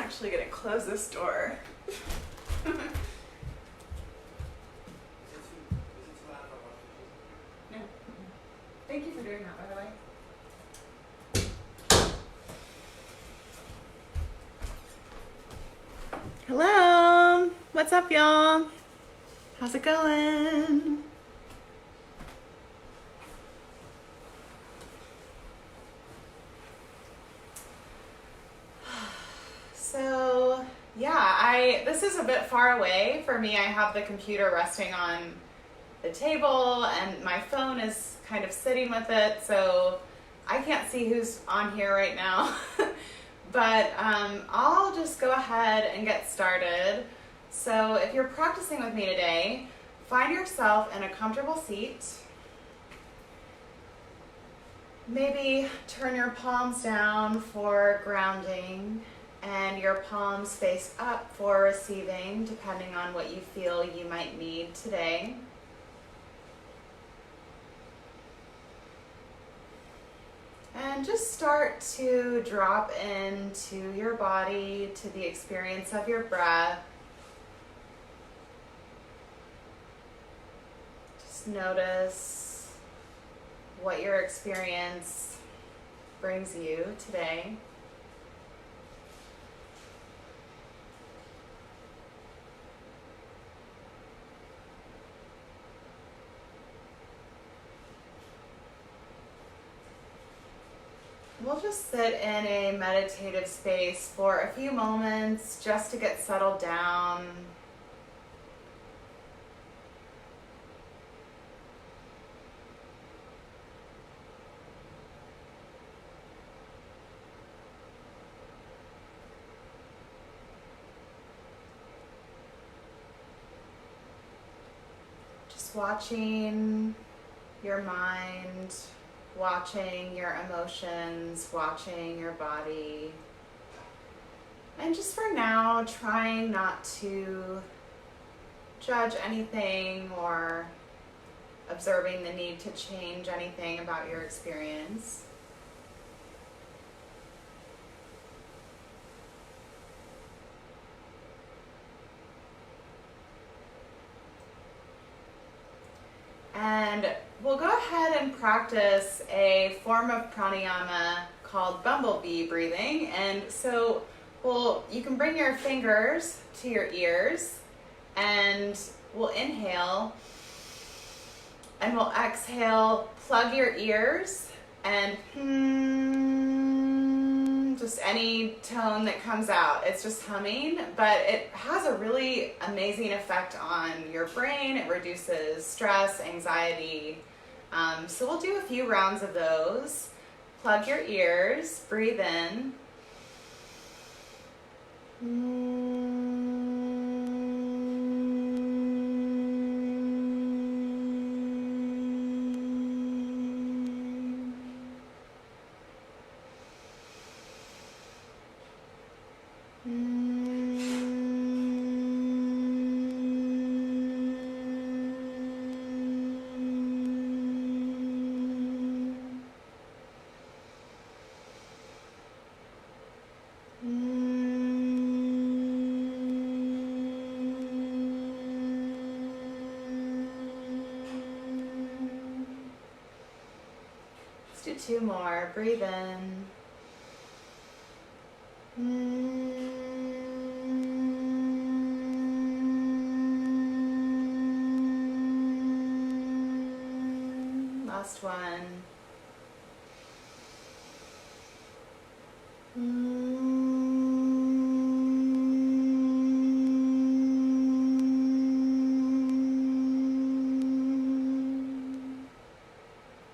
actually going to close this door. No. Thank you for doing that, by the way. Hello, what's up, y'all? How's it going? So, yeah, this is a bit far away for me. I have the computer resting on the table and my phone is kind of sitting with it, so I can't see who's on here right now. But I'll just go ahead and get started. So if you're practicing with me today, find yourself in a comfortable seat. Maybe turn your palms down for grounding and your palms face up for receiving, depending on what you feel you might need today. And just start to drop into your body, to the experience of your breath. Just notice what your experience brings you today. We'll just sit in a meditative space for a few moments just to get settled down. Just watching your mind, watching your emotions, watching your body. And just for now, trying not to judge anything or observing the need to change anything about your experience. And we'll go ahead and practice a form of pranayama called Bumblebee Breathing. And so you can bring your fingers to your ears and we'll inhale and we'll exhale, plug your ears and just any tone that comes out. It's just humming, but it has a really amazing effect on your brain. It reduces stress, anxiety. So we'll do a few rounds of those. Plug your ears, breathe in. Let's do two more. Breathe in. Last one.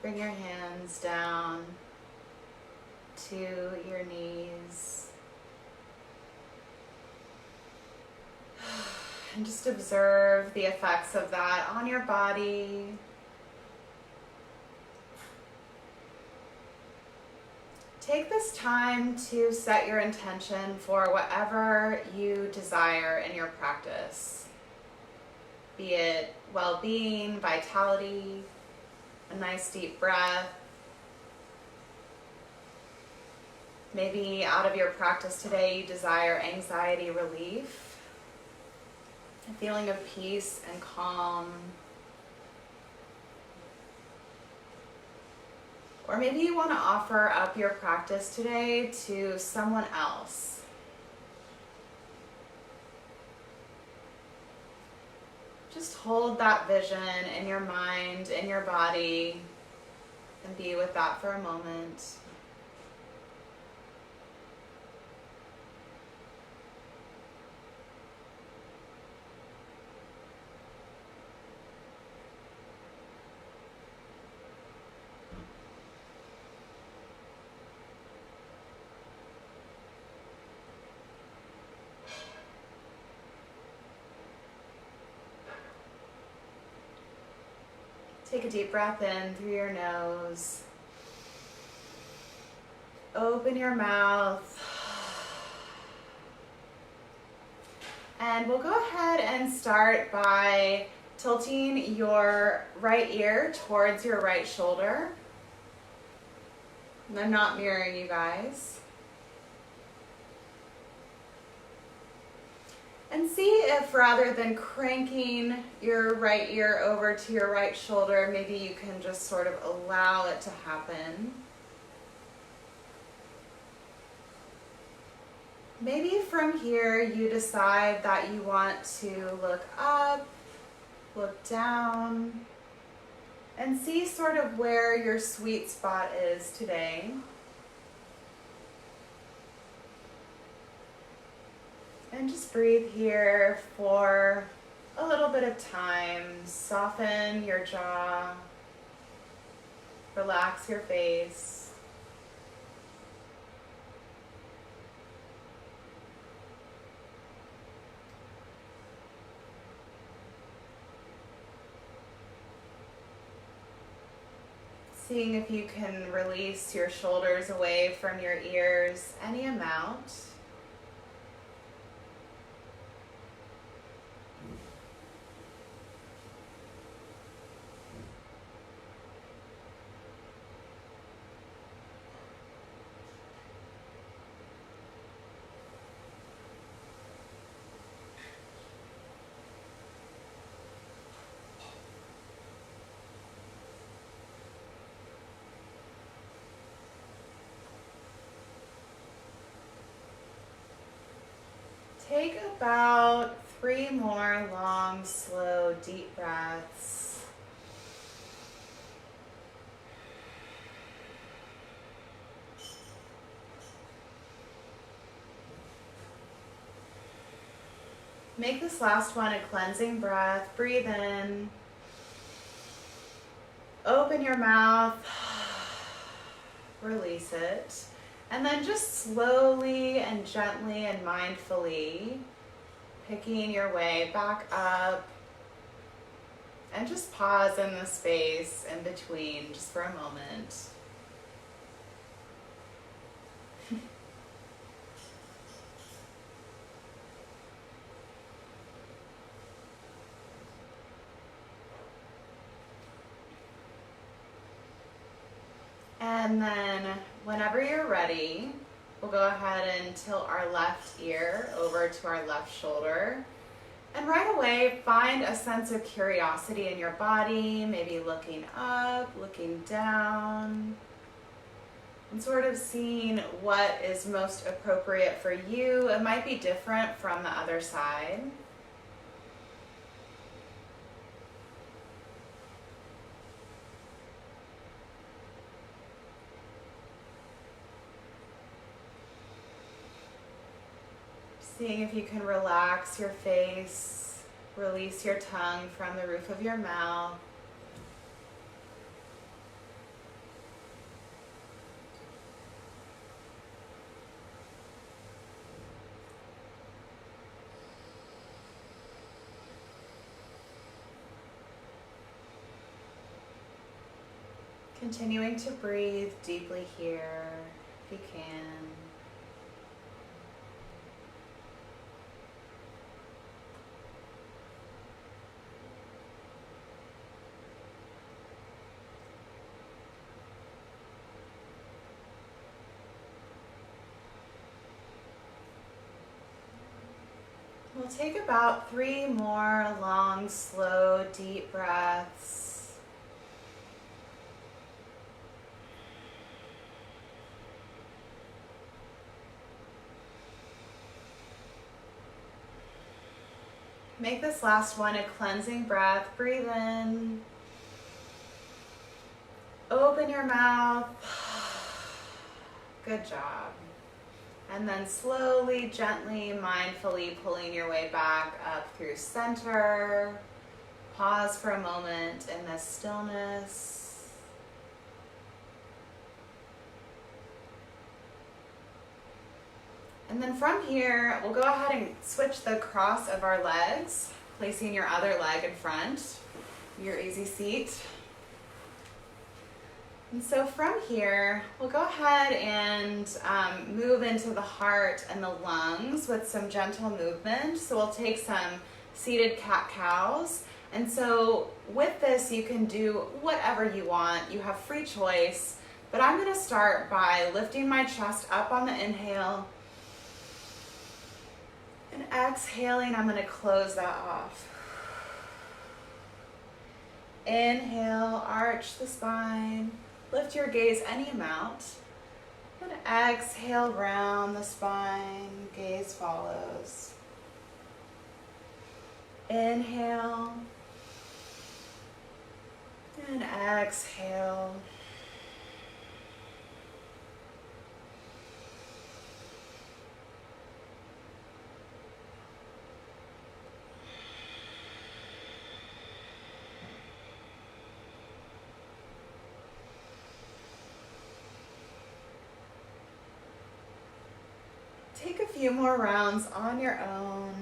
Bring your hands down to your knees. And just observe the effects of that on your body. Take this time to set your intention for whatever you desire in your practice, be it well-being, vitality, a nice deep breath, Maybe out of your practice today, you desire anxiety relief, a feeling of peace and calm. Or maybe you want to offer up your practice today to someone else. Just hold that vision in your mind, in your body, and be with that for a moment. Take a deep breath in through your nose. Open your mouth. And we'll go ahead and start by tilting your right ear towards your right shoulder. And I'm not mirroring you guys. And see if rather than cranking your right ear over to your right shoulder, maybe you can just sort of allow it to happen. Maybe from here you decide that you want to look up, look down, and see sort of where your sweet spot is today. And just breathe here for a little bit of time. Soften your jaw. Relax your face. Seeing if you can release your shoulders away from your ears any amount. Take about 3 more long, slow, deep breaths. Make this last one a cleansing breath. Breathe in. Open your mouth. Release it. And then just slowly and gently and mindfully picking your way back up. And just pause in the space in between just for a moment. And then whenever you're ready, we'll go ahead and tilt our left ear over to our left shoulder. And right away, find a sense of curiosity in your body, maybe looking up, looking down, and sort of seeing what is most appropriate for you. It might be different from the other side. Seeing if you can relax your face, release your tongue from the roof of your mouth. Continuing to breathe deeply here, if you can. We'll take about 3 more long, slow, deep breaths. Make this last one a cleansing breath. Breathe in. Open your mouth. Good job. And then slowly, gently, mindfully pulling your way back up through center. Pause for a moment in this stillness. And then from here, we'll go ahead and switch the cross of our legs, placing your other leg in front, your easy seat. And so from here, we'll go ahead and move into the heart and the lungs with some gentle movement. So we'll take some seated cat-cows. And so with this, you can do whatever you want. You have free choice. But I'm going to start by lifting my chest up on the inhale. And exhaling, I'm going to close that off. Inhale, arch the spine. Lift your gaze any amount. And exhale, round the spine. Gaze follows. Inhale. And exhale. Take a few more rounds on your own.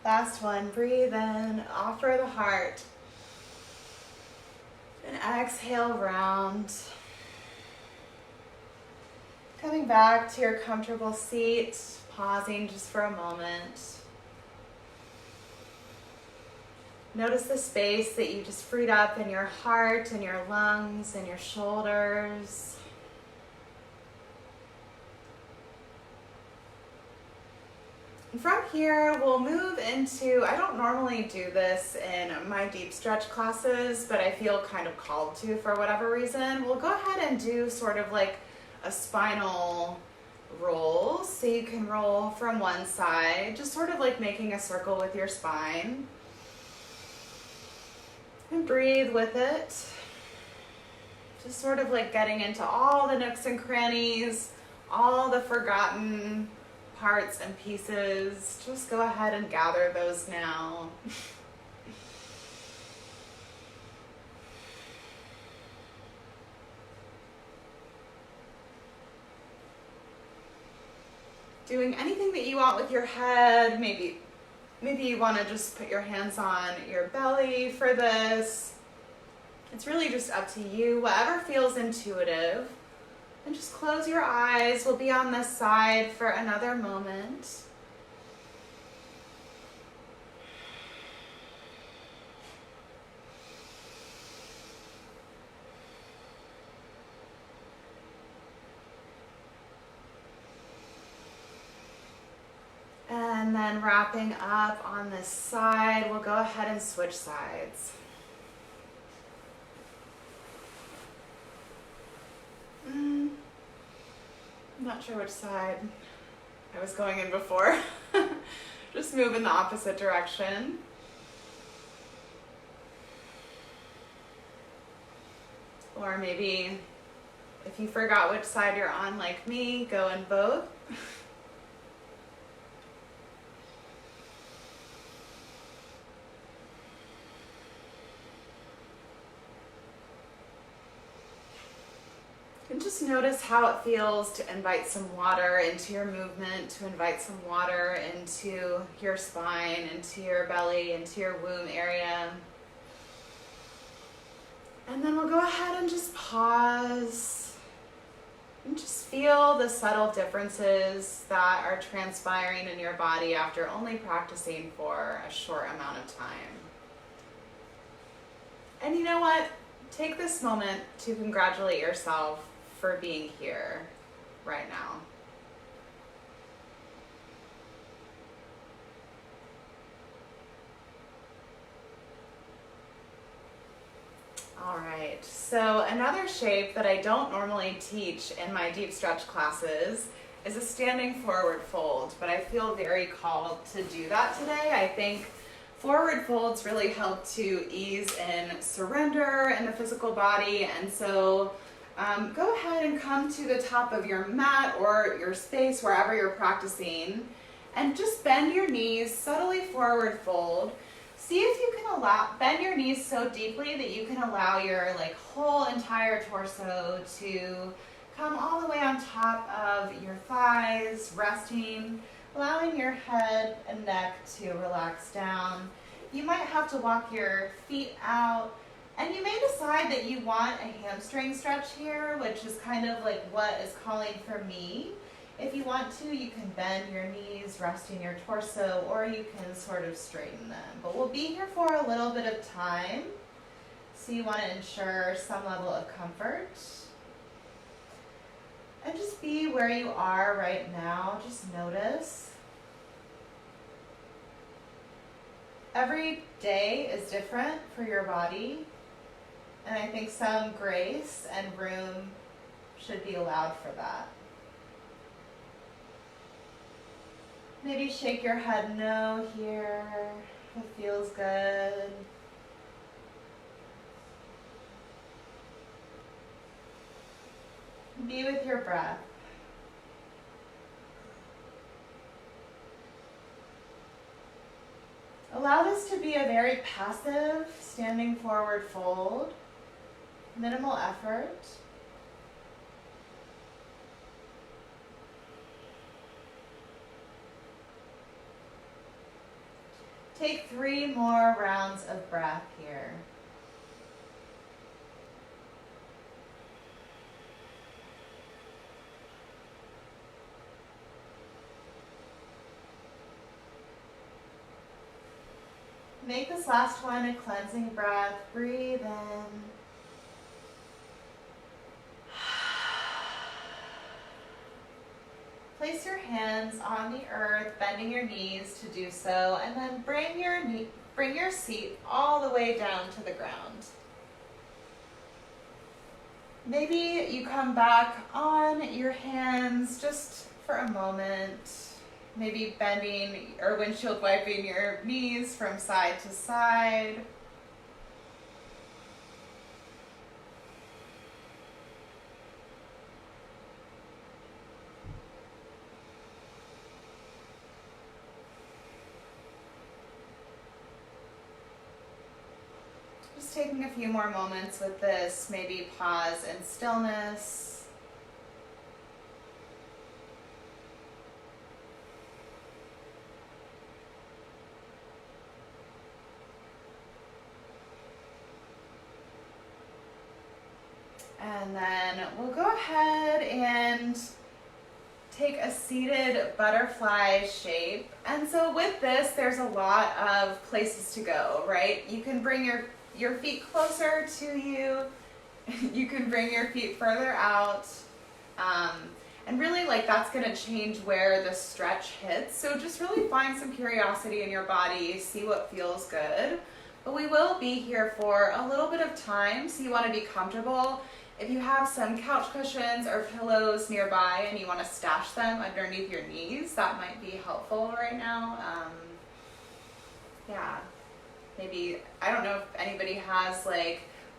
Last one, breathe in, offer the heart. And exhale, round. Coming back to your comfortable seat, pausing just for a moment. Notice the space that you just freed up in your heart and your lungs and your shoulders. And from here, we'll move into, I don't normally do this in my deep stretch classes, but I feel kind of called to for whatever reason. We'll go ahead and do sort of like a spinal roll. So you can roll from one side, just sort of like making a circle with your spine. And breathe with it. Just sort of like getting into all the nooks and crannies, all the forgotten parts and pieces. Just go ahead and gather those now. Doing anything that you want with your head, maybe you want to just put your hands on your belly for this. It's really just up to you, whatever feels intuitive. And just close your eyes. We'll be on this side for another moment. And then wrapping up on this side, we'll go ahead and switch sides. I'm not sure which side I was going in before. Just move in the opposite direction. Or maybe if you forgot which side you're on, like me, go in both. And just notice how it feels to invite some water into your movement, to invite some water into your spine, into your belly, into your womb area. And then we'll go ahead and just pause and just feel the subtle differences that are transpiring in your body after only practicing for a short amount of time. And you know what? Take this moment to congratulate yourself for being here right now. All right, so another shape that I don't normally teach in my deep stretch classes is a standing forward fold, but I feel very called to do that today. I think forward folds really help to ease in surrender in the physical body, and so go ahead and come to the top of your mat or your space, wherever you're practicing, and just bend your knees, subtly forward fold. See if you can bend your knees so deeply that you can allow your whole entire torso to come all the way on top of your thighs, resting, allowing your head and neck to relax down. You might have to walk your feet out, and you may decide that you want a hamstring stretch here, which is kind of like what is calling for me. If you want to, you can bend your knees, resting your torso, or you can sort of straighten them. But we'll be here for a little bit of time, so you want to ensure some level of comfort. And just be where you are right now. Just notice. Every day is different for your body, and I think some grace and room should be allowed for that. Maybe shake your head no here if it feels good. Be with your breath. Allow this to be a very passive standing forward fold, minimal effort. Take 3 more rounds of breath here. Make this last one a cleansing breath. Breathe in. Place your hands on the earth, bending your knees to do so, and then bring your seat all the way down to the ground. Maybe you come back on your hands just for a moment. Maybe bending or windshield wiping your knees from side to side. Just taking a few more moments with this, maybe pause in stillness. And then we'll go ahead and take a seated butterfly shape. And so with this, there's a lot of places to go, right? You can bring your feet closer to you. You can bring your feet further out. And really that's gonna change where the stretch hits. So just really find some curiosity in your body, see what feels good. But we will be here for a little bit of time, so you wanna be comfortable. If you have some couch cushions or pillows nearby and you want to stash them underneath your knees, that might be helpful right now. Yeah, maybe, I don't know if anybody has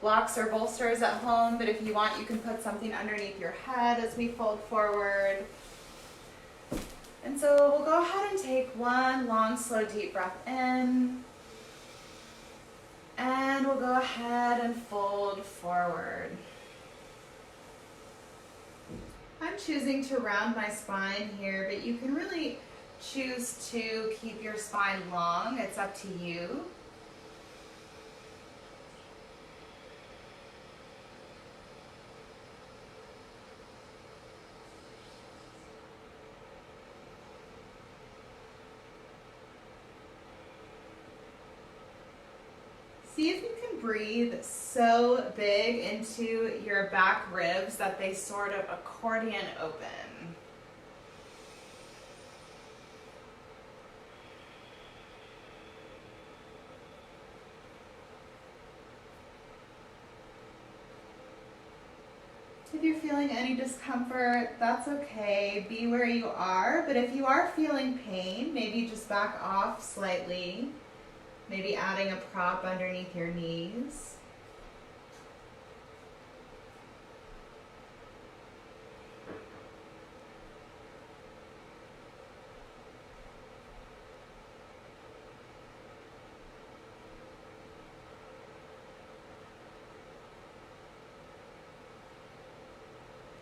blocks or bolsters at home, but if you want, you can put something underneath your head as we fold forward. And so we'll go ahead and take one long, slow, deep breath in. And we'll go ahead and fold forward. I'm choosing to round my spine here, but you can really choose to keep your spine long. It's up to you. See if you can breathe so big into your back ribs that they sort of accordion open. If you're feeling any discomfort, that's okay. Be where you are. But if you are feeling pain, maybe just back off slightly. Maybe adding a prop underneath your knees.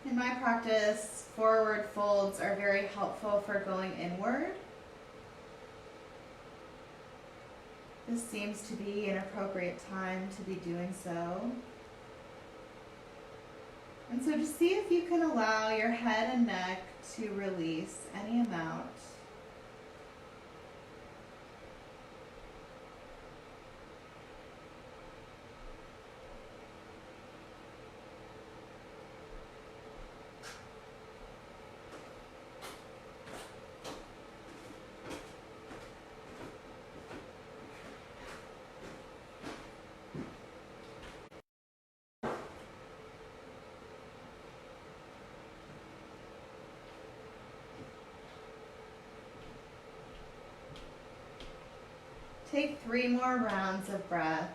In my practice, forward folds are very helpful for going inward. This seems to be an appropriate time to be doing so. And so just see if you can allow your head and neck to release any amount. Take 3 more rounds of breath.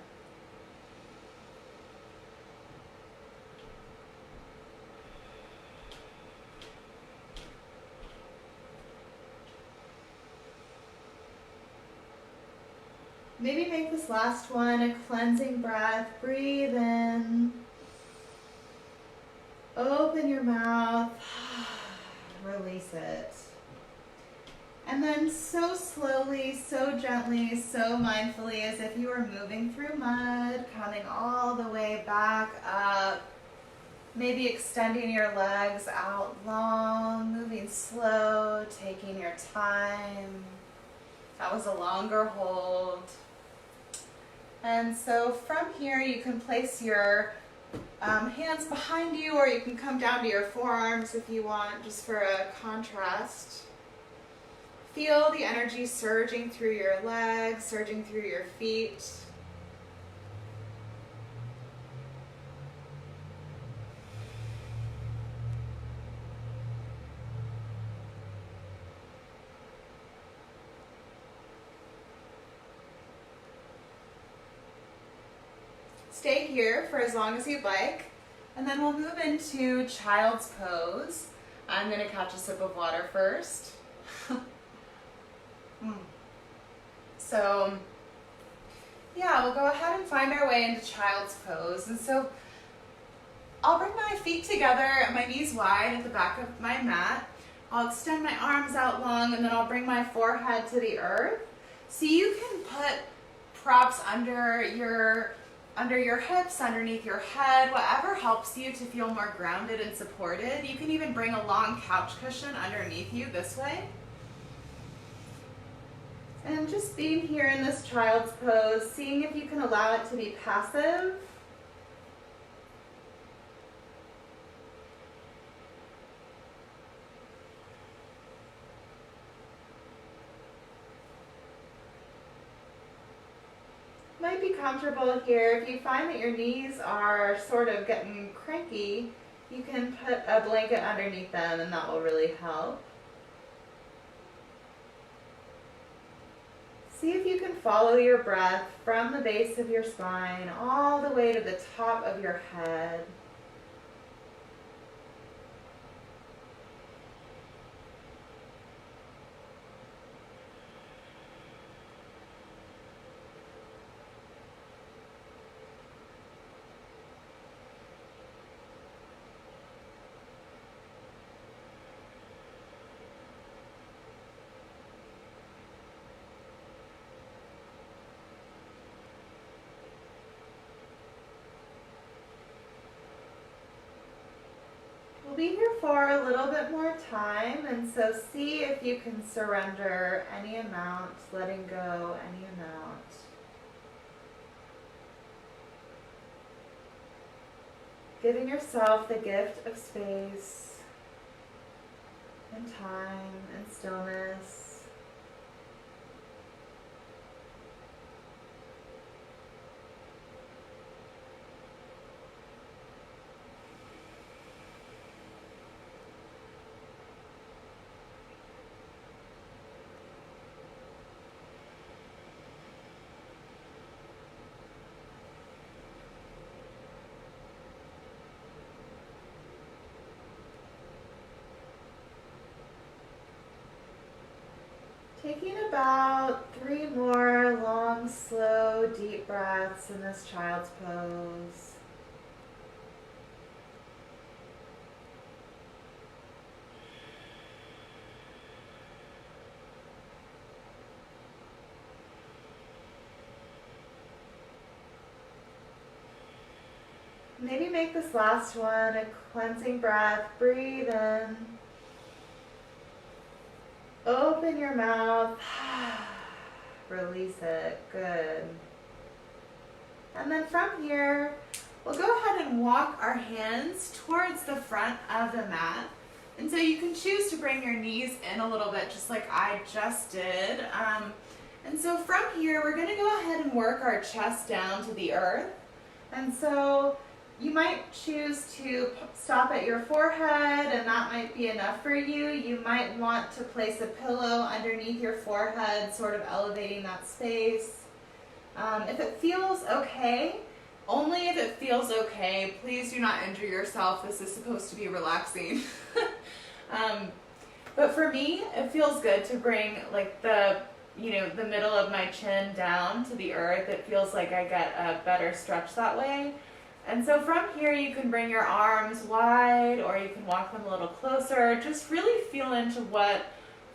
Maybe make this last one a cleansing breath. Breathe in. Open your mouth. Release it. And then so slowly, so gently, so mindfully, as if you were moving through mud, coming all the way back up. Maybe extending your legs out long, moving slow, taking your time. That was a longer hold. And so from here, you can place your hands behind you, or you can come down to your forearms if you want, just for a contrast. Feel the energy surging through your legs, surging through your feet. Stay here for as long as you'd like, and then we'll move into child's pose. I'm going to catch a sip of water first. So, yeah, we'll go ahead and find our way into child's pose. And so, I'll bring my feet together, my knees wide at the back of my mat. I'll extend my arms out long, and then I'll bring my forehead to the earth. So you can put props under your hips, underneath your head, whatever helps you to feel more grounded and supported. You can even bring a long couch cushion underneath you this way. And just being here in this child's pose, seeing if you can allow it to be passive. Might be comfortable here. If you find that your knees are sort of getting cranky, you can put a blanket underneath them, and that will really help. See if you can follow your breath from the base of your spine all the way to the top of your head. We'll be here for a little bit more time, and so see if you can surrender any amount, letting go any amount. Giving yourself the gift of space and time and stillness. Taking about 3 more long, slow, deep breaths in this child's pose. Maybe make this last one a cleansing breath. Breathe in. Open your mouth. Release it. Good. And then from here, we'll go ahead and walk our hands towards the front of the mat. And so you can choose to bring your knees in a little bit, just like I just did. And so from here, we're going to go ahead and work our chest down to the earth. And so you might choose to stop at your forehead, and that might be enough for you. You might want to place a pillow underneath your forehead, sort of elevating that space. If it feels okay, only if it feels okay, please do not injure yourself. This is supposed to be relaxing. But for me, it feels good to bring like the middle of my chin down to the earth. It feels like I get a better stretch that way. And so from here, you can bring your arms wide, or you can walk them a little closer. Just really feel into what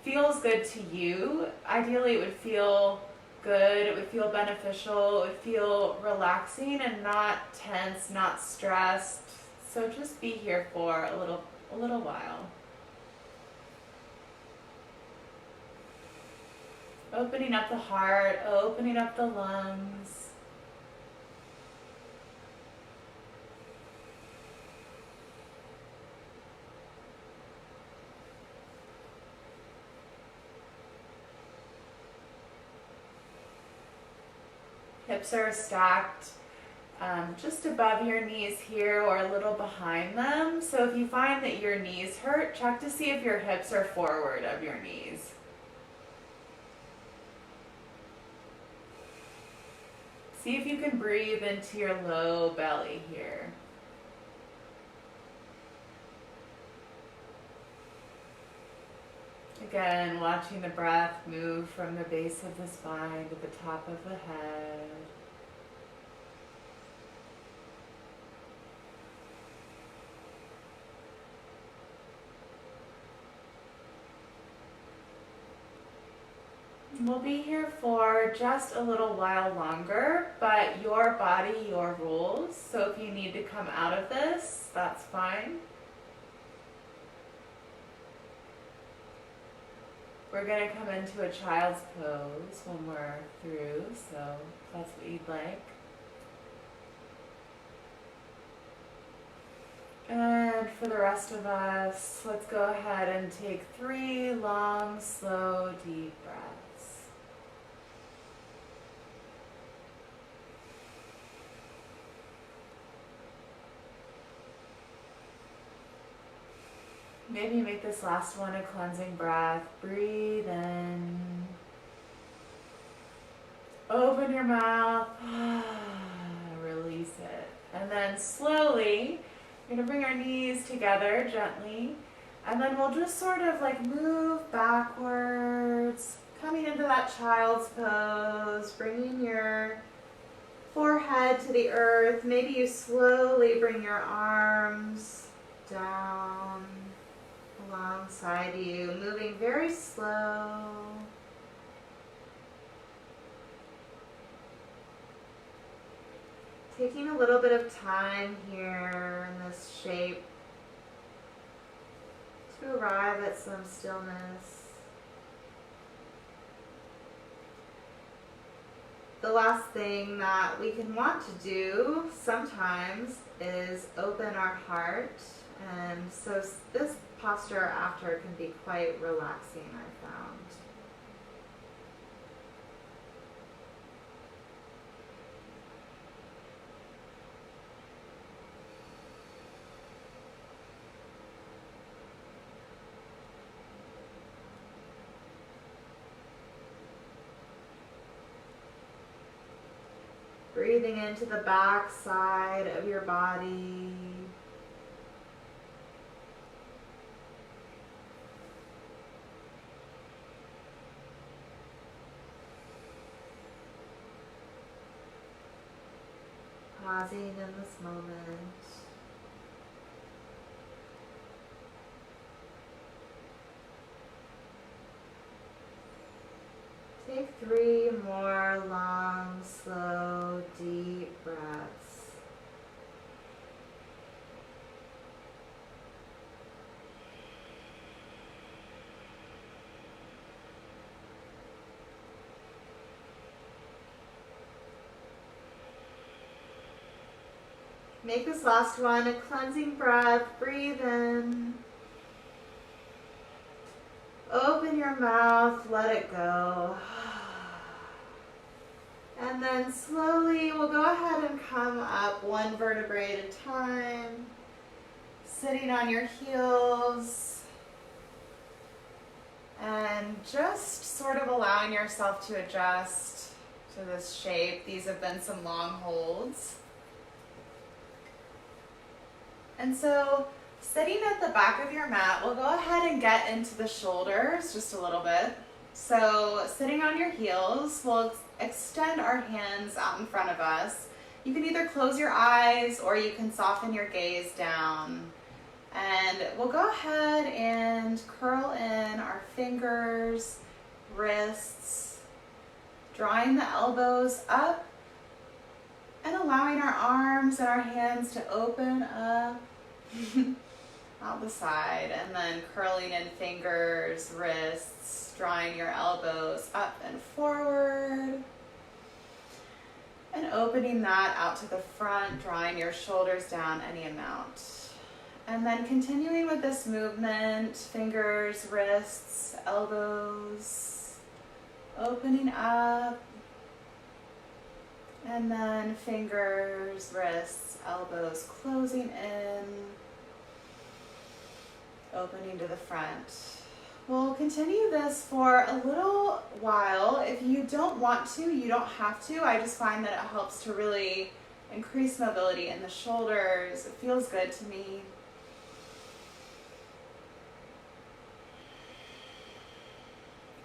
feels good to you. Ideally, it would feel good, it would feel beneficial, it would feel relaxing and not tense, not stressed. So just be here for a little while. Opening up the heart, opening up the lungs. Hips are stacked just above your knees here or a little behind them. So if you find that your knees hurt, check to see if your hips are forward of your knees. See if you can breathe into your low belly here. Again, watching the breath move from the base of the spine to the top of the head. We'll be here for just a little while longer, but your body, your rules. So if you need to come out of this, that's fine. We're going to come into a child's pose when we're through, so if that's what you'd like. And for the rest of us, let's go ahead and take 3 long, slow, deep breaths. Maybe make this last one a cleansing breath. Breathe in. Open your mouth. Release it. And then slowly, we're going to bring our knees together gently. And then we'll just sort of like move backwards, coming into that child's pose, bringing your forehead to the earth. Maybe you slowly bring your arms down alongside you, moving very slow. Taking a little bit of time here in this shape to arrive at some stillness. the last thing that we can want to do sometimes is open our heart. And so this posture after can be quite relaxing, I found. Breathing into the back side of your body. Pausing in this moment. Take 3 more long, slow, deep breaths. Make this last one a cleansing breath. Breathe in. Open your mouth, let it go. And then slowly we'll go ahead and come up 1 vertebrae at a time. Sitting on your heels. And just sort of allowing yourself to adjust to this shape. These have been some long holds. And so sitting at the back of your mat, we'll go ahead and get into the shoulders just a little bit. So sitting on your heels, we'll extend our hands out in front of us. You can either close your eyes or you can soften your gaze down. And we'll go ahead and curl in our fingers, wrists, drawing the elbows up and allowing our arms and our hands to open up out the side, and then curling in fingers, wrists, drawing your elbows up and forward, and opening that out to the front, drawing your shoulders down any amount. And then continuing with this movement, fingers, wrists, elbows, opening up, and then fingers, wrists, elbows, closing in, opening to the front. We'll continue this for a little while. If you don't want to, you don't have to. I just find that it helps to really increase mobility in the shoulders. It feels good to me.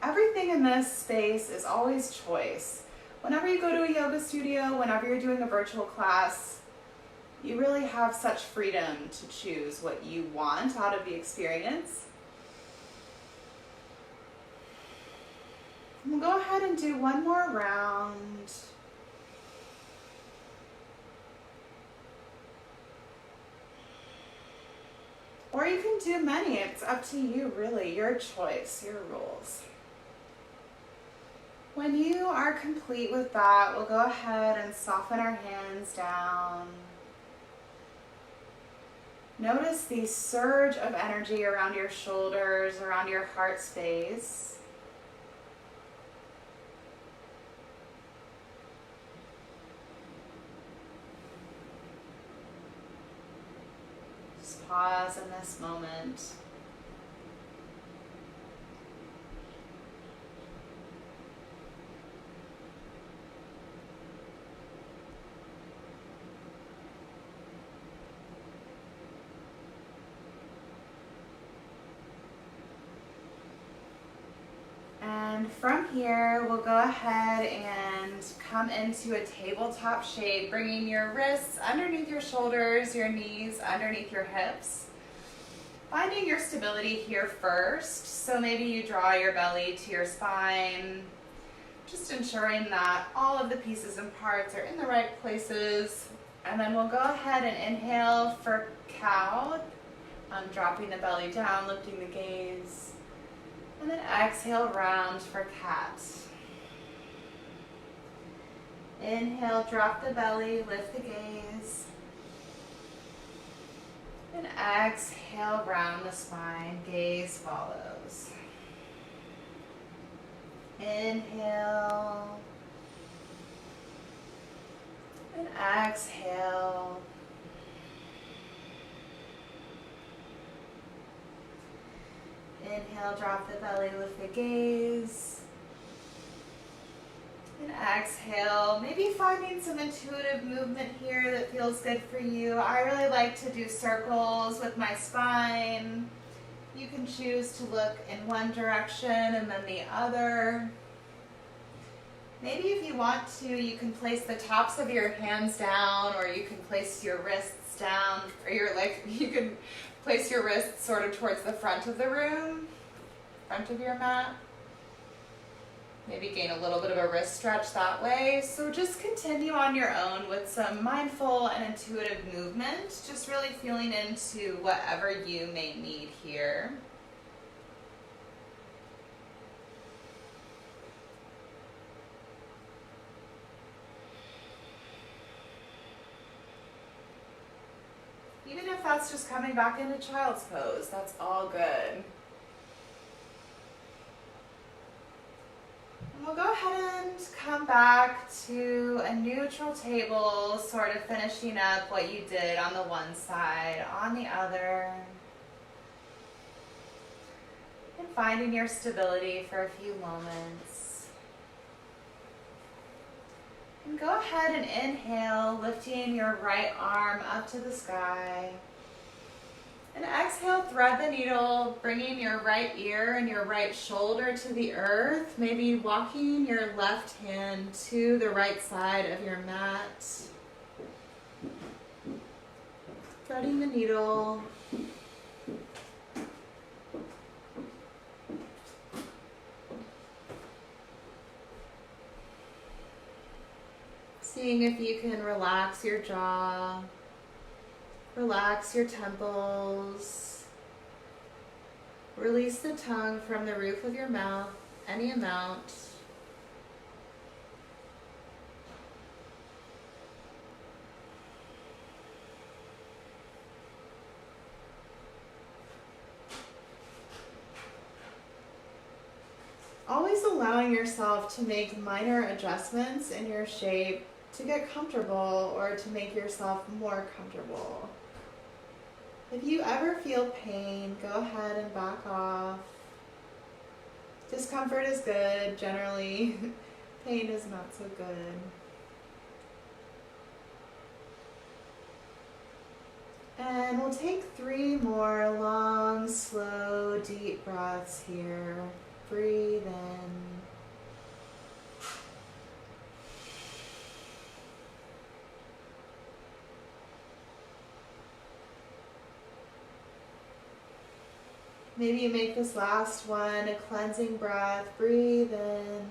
Everything in this space is always choice. Whenever you go to a yoga studio, whenever you're doing a virtual class, you really have such freedom to choose what you want out of the experience. We'll go ahead and do 1 more round. Or you can do many. It's up to you, really. Your choice, your rules. When you are complete with that, we'll go ahead and soften our hands down. Notice the surge of energy around your shoulders, around your heart space. Just pause in this moment. And from here, we'll go ahead and come into a tabletop shape, bringing your wrists underneath your shoulders, your knees underneath your hips. Finding your stability here first. So maybe you draw your belly to your spine, just ensuring that all of the pieces and parts are in the right places. And then we'll go ahead and inhale for cow, dropping the belly down, lifting the gaze. And then exhale, round for cat. Inhale, drop the belly, lift the gaze. And exhale, round the spine, gaze follows. Inhale. And exhale. Inhale, drop the belly, lift the gaze. And exhale, maybe finding some intuitive movement here that feels good for you. I really like to do circles with my spine. You can choose to look in one direction and then the other. Maybe if you want to, you can place the tops of your hands down, or you can place your wrists down, or you can place your wrists sort of towards the front of the room, front of your mat. Maybe gain a little bit of a wrist stretch that way. So just continue on your own with some mindful and intuitive movement, just really feeling into whatever you may need here. Even if that's just coming back into child's pose, that's all good. And we'll go ahead and come back to a neutral table, sort of finishing up what you did on the one side, on the other. And finding your stability for a few moments. And go ahead and inhale, lifting your right arm up to the sky. And exhale, thread the needle, bringing your right ear and your right shoulder to the earth. Maybe walking your left hand to the right side of your mat. Threading the needle. Seeing if you can relax your jaw, relax your temples, release the tongue from the roof of your mouth, any amount. Always allowing yourself to make minor adjustments in your shape to get comfortable or to make yourself more comfortable. If you ever feel pain, go ahead and back off. Discomfort is good, generally. Pain is not so good. And we'll take 3 more long, slow, deep breaths here. Breathe in. Maybe you make this last one a cleansing breath. Breathe in.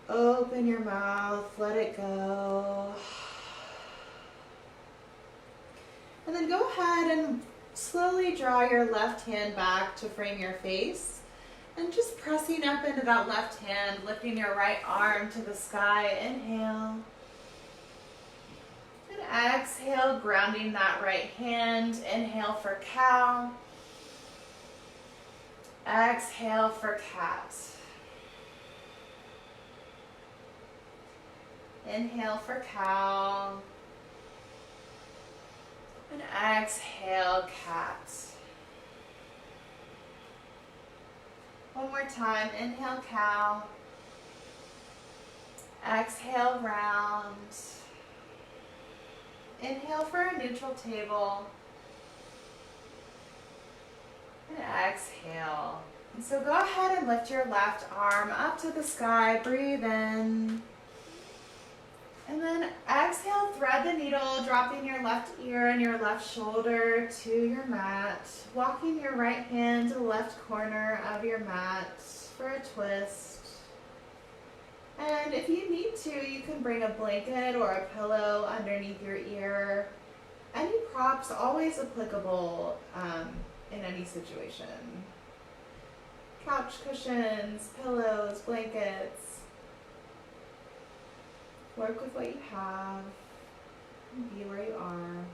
Open your mouth, let it go. And then go ahead and slowly draw your left hand back to frame your face. And just pressing up into that left hand, lifting your right arm to the sky. Inhale. And exhale, grounding that right hand. Inhale for cow. Exhale for cat. Inhale for cow. And exhale, cat. One more time. Inhale, cow. Exhale, round. Inhale for a neutral table. And exhale. And so go ahead and lift your left arm up to the sky. Breathe in. And then exhale, thread the needle, dropping your left ear and your left shoulder to your mat. Walking your right hand to the left corner of your mat for a twist. And if you need to, you can bring a blanket or a pillow underneath your ear. Any props always applicable in any situation. Couch cushions, pillows, blankets. Work with what you have. Be where you are.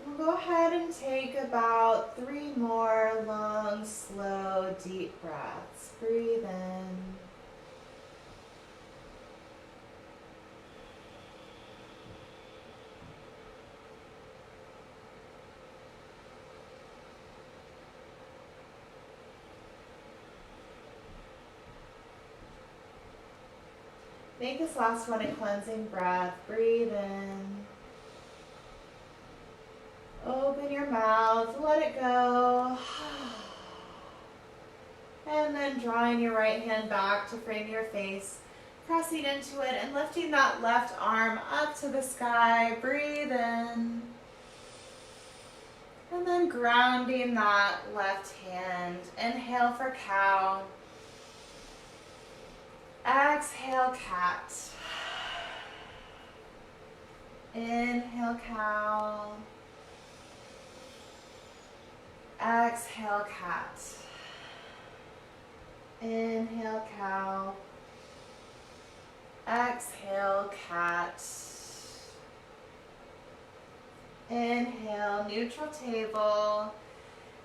We'll go ahead and take about 3 more long, slow, deep breaths. Breathe in. Make this last one a cleansing breath. Breathe in. Open your mouth, let it go. And then drawing your right hand back to frame your face, pressing into it and lifting that left arm up to the sky. Breathe in. And then grounding that left hand. Inhale for cow. Exhale, cat. Inhale, cow. Exhale, cat. Inhale, cow. Exhale, cat. Inhale, neutral table.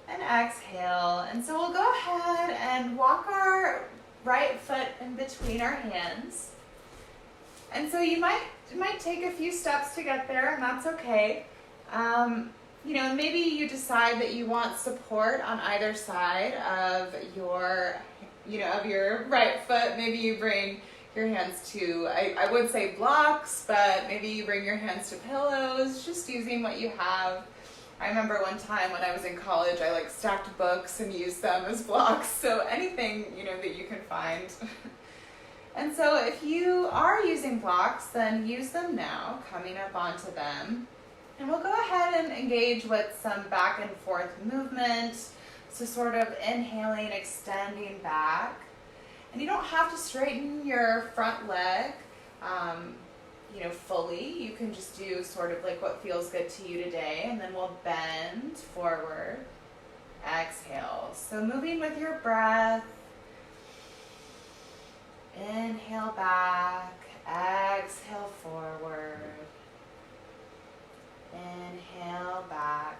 And exhale. And so we'll go ahead and walk our right foot in between our hands. And so it might take a few steps to get there, and that's okay. Maybe you decide that you want support on either side of your right foot. Maybe you bring your hands to, I would say blocks, but maybe you bring your hands to pillows, just using what you have. I remember one time when I was in college, I stacked books and used them as blocks. So anything, that you can find. And so if you are using blocks, then use them now, coming up onto them. And we'll go ahead and engage with some back and forth movement. So sort of inhaling, extending back. And you don't have to straighten your front leg, fully. You can just do sort of what feels good to you today. And then we'll bend forward. Exhale. So moving with your breath. Inhale back. Exhale forward. Inhale back.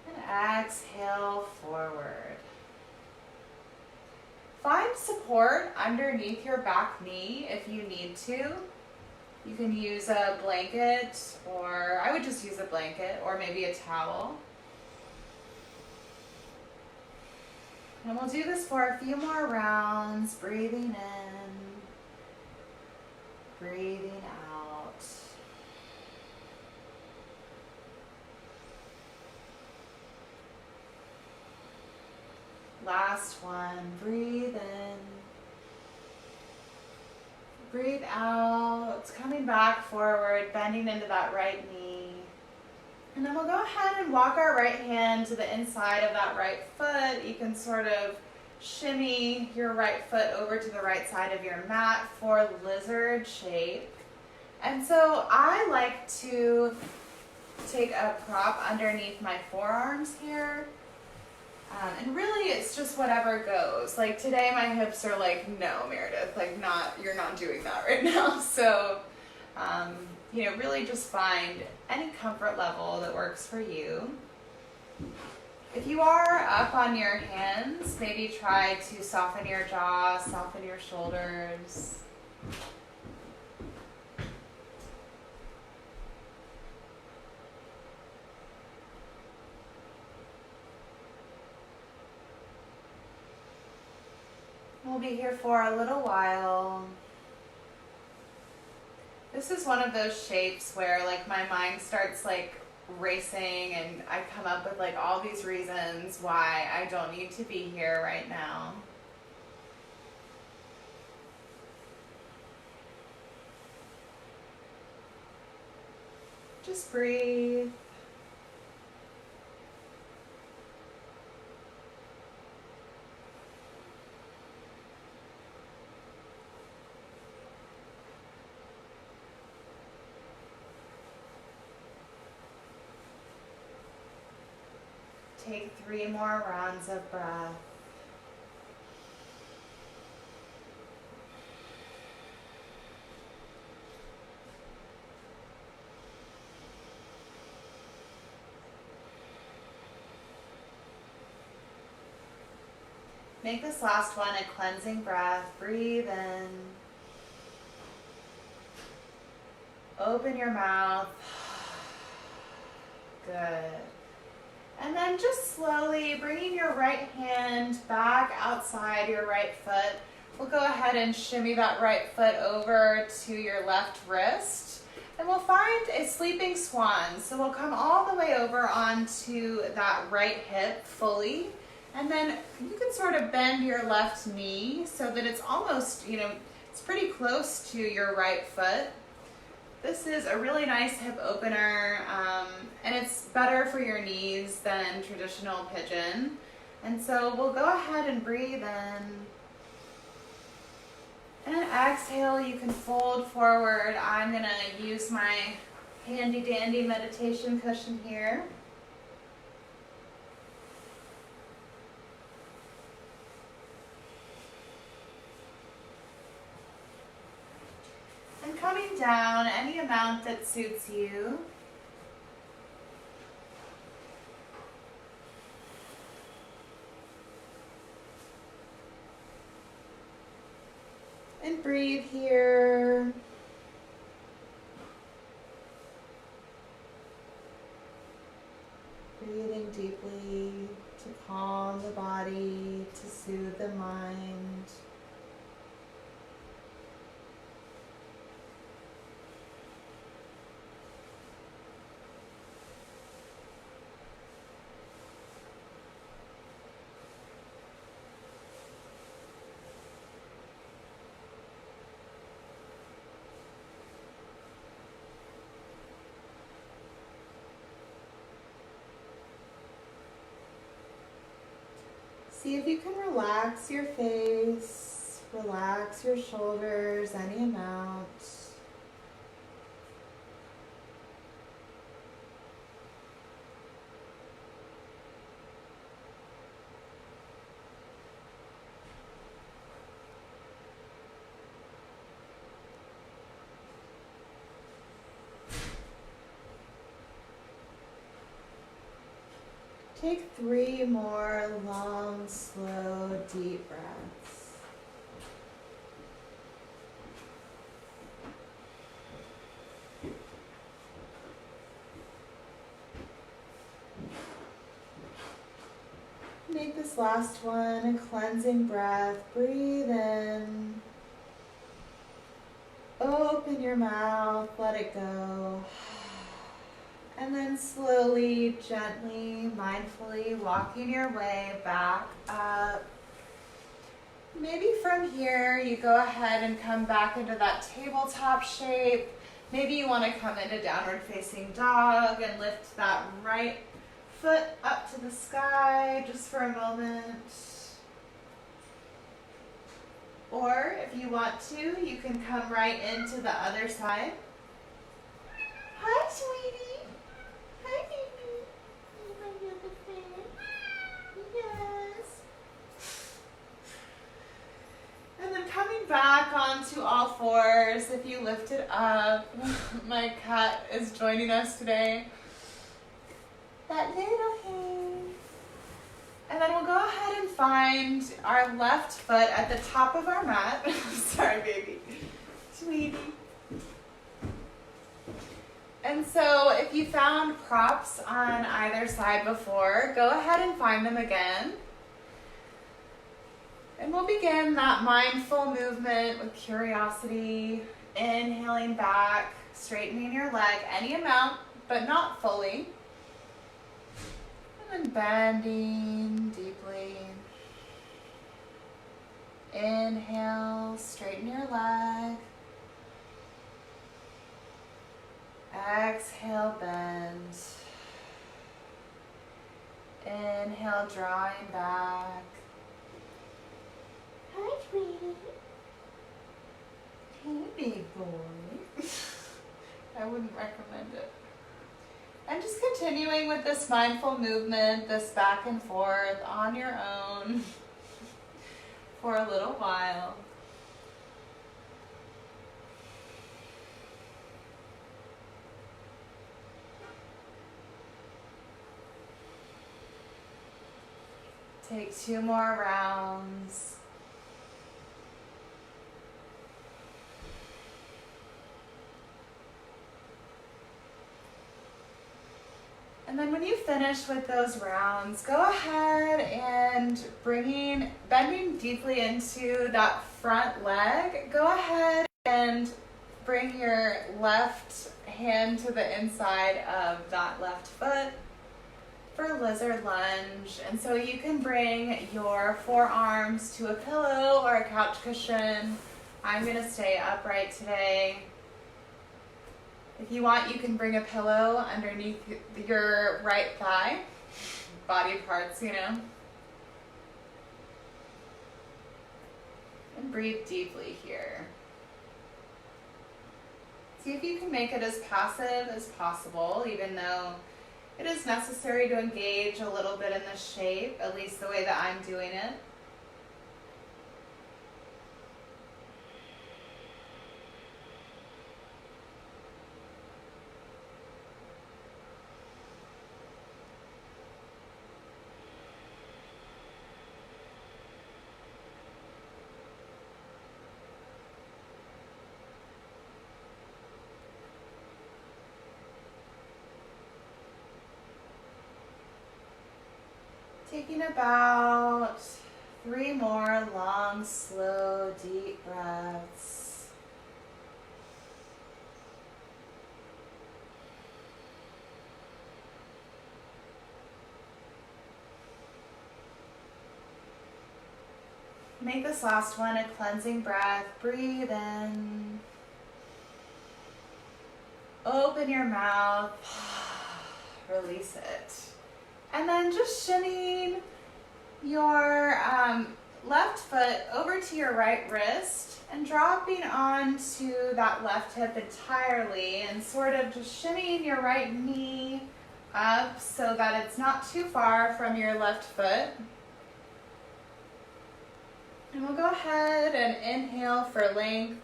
And exhale forward. Find support underneath your back knee if you need to. You can use a blanket, or I would just use a blanket, or maybe a towel. And we'll do this for a few more rounds, breathing in, breathing out. Last one, breathe in, breathe out. It's coming back forward, bending into that right knee. And then we'll go ahead and walk our right hand to the inside of that right foot. You can sort of shimmy your right foot over to the right side of your mat for lizard shape. And so I like to take a prop underneath my forearms here. And really it's just whatever goes. Today my hips are no, Meredith, you're not doing that right now. So, really just find any comfort level that works for you. If you are up on your hands, maybe try to soften your jaw, soften your shoulders. We'll be here for a little while. This is one of those shapes where my mind starts racing and I come up with all these reasons why I don't need to be here right now. Just breathe. Take 3 more rounds of breath. Make this last one a cleansing breath. Breathe in. Open your mouth. Good. And then just slowly bringing your right hand back outside your right foot. We'll go ahead and shimmy that right foot over to your left wrist. And we'll find a sleeping swan. So we'll come all the way over onto that right hip fully. And then you can sort of bend your left knee so that it's almost, it's pretty close to your right foot. This is a really nice hip opener, and it's better for your knees than traditional pigeon. And so we'll go ahead and breathe in. And exhale, you can fold forward. I'm gonna use my handy dandy meditation cushion here. And coming down any amount that suits you. And breathe here. Breathing deeply to calm the body, to soothe the mind. See if you can relax your face, relax your shoulders, any amount. Take 3 more long, slow, deep breaths. Make this last one a cleansing breath. Breathe in. Open your mouth, let it go. And then slowly, gently, mindfully walking your way back up. Maybe from here you go ahead and come back into that tabletop shape. Maybe you want to come into downward facing dog and lift that right foot up to the sky just for a moment. Or if you want to, you can come right into the other side. Hi, sweetie. Hi, baby. You my little friend. Yes. And then coming back onto all fours, if you lift it up. My cat is joining us today. That little hand. And then we'll go ahead and find our left foot at the top of our mat. Sorry, baby. Sweetie. And so if you found props on either side before, go ahead and find them again. And we'll begin that mindful movement with curiosity, inhaling back, straightening your leg any amount, but not fully. And then bending deeply. Inhale, straighten your leg. Exhale, bend. Inhale, drawing back. Hi, sweetie. Hey, big boy. I wouldn't recommend it. And just continuing with this mindful movement, this back and forth on your own for a little while. Take 2 more rounds. And then when you finish with those rounds, go ahead and bending deeply into that front leg, go ahead and bring your left hand to the inside of that left foot for lizard lunge. And so you can bring your forearms to a pillow or a couch cushion. I'm gonna stay upright today. If you want, you can bring a pillow underneath your right thigh, body parts, you know. And breathe deeply here. See if you can make it as passive as possible, even though it is necessary to engage a little bit in the shape, at least the way that I'm doing it. Taking about 3 more long, slow, deep breaths. Make this last one a cleansing breath. Breathe in. Open your mouth. Release it. And then just shimmying your left foot over to your right wrist and dropping onto that left hip entirely and sort of just shimmying your right knee up so that it's not too far from your left foot. And we'll go ahead and inhale for length.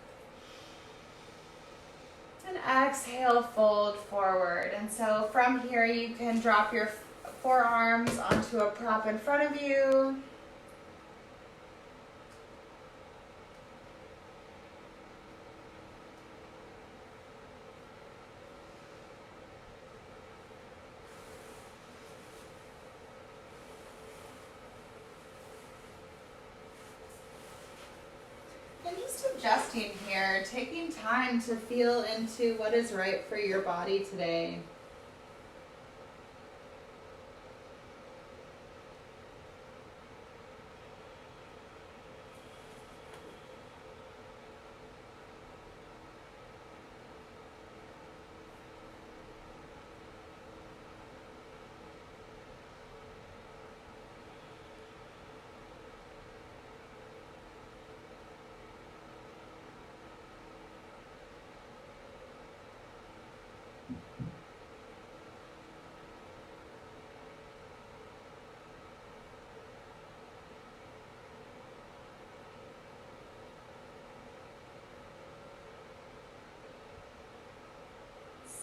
And exhale, fold forward. And so from here you can drop your forearms onto a prop in front of you. And just adjusting here, taking time to feel into what is right for your body today.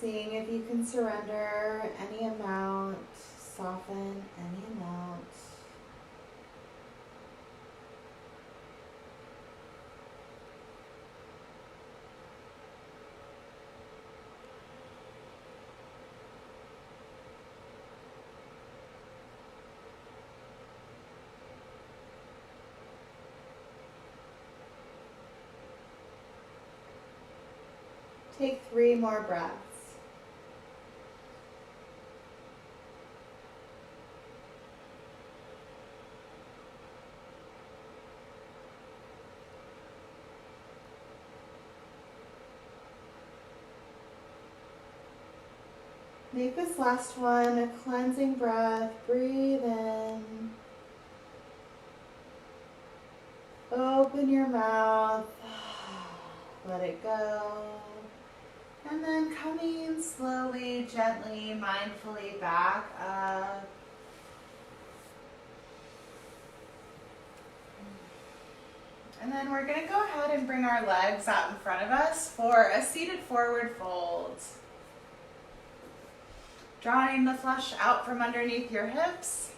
Seeing if you can surrender any amount, soften any amount. Take 3 more breaths. Make this last one a cleansing breath. Breathe in. Open your mouth. Let it go. And then coming slowly, gently, mindfully back up. And then we're going to go ahead and bring our legs out in front of us for a seated forward fold. Drawing the flesh out from underneath your hips.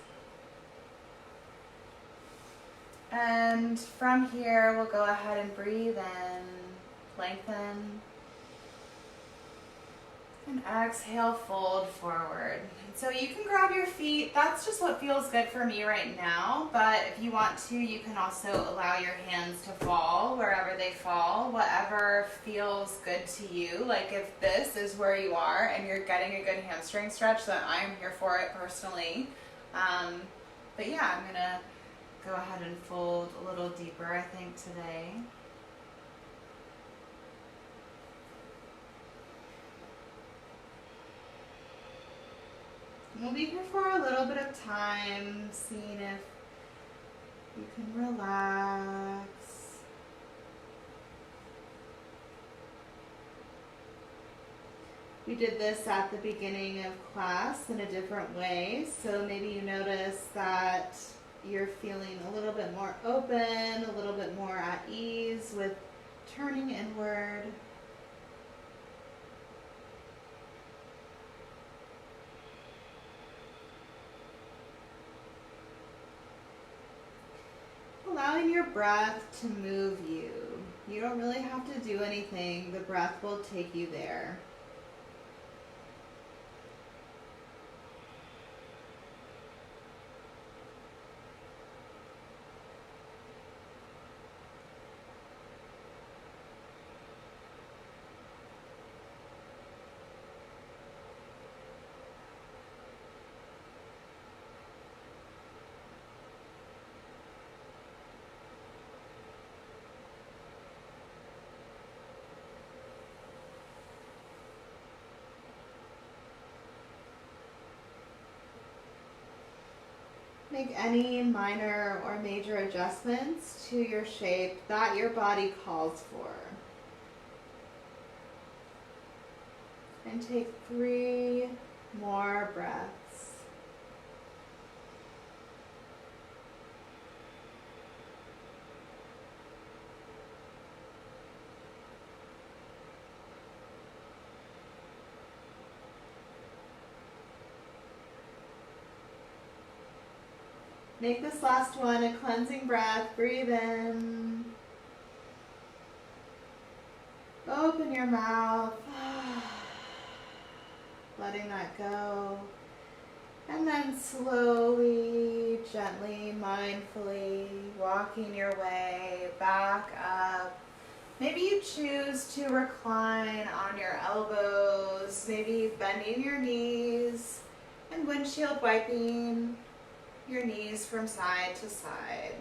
And from here, we'll go ahead and breathe in, lengthen. And exhale, fold forward. So you can grab your feet. That's just what feels good for me right now. But if you want to, you can also allow your hands to fall wherever they fall, whatever feels good to you. Like if this is where you are and you're getting a good hamstring stretch, then I'm here for it personally. But yeah, I'm gonna go ahead and fold a little deeper, I think, today. We'll be here for a little bit of time, seeing if you can relax. We did this at the beginning of class in a different way, so maybe you notice that you're feeling a little bit more open, a little bit more at ease with turning inward. Allowing your breath to move you. You don't really have to do anything. The breath will take you there. Make any minor or major adjustments to your shape that your body calls for. And take 3 more breaths. Make this last one a cleansing breath. Breathe in. Open your mouth. Letting that go. And then slowly, gently, mindfully walking your way back up. Maybe you choose to recline on your elbows, maybe bending your knees and windshield wiping your knees from side to side.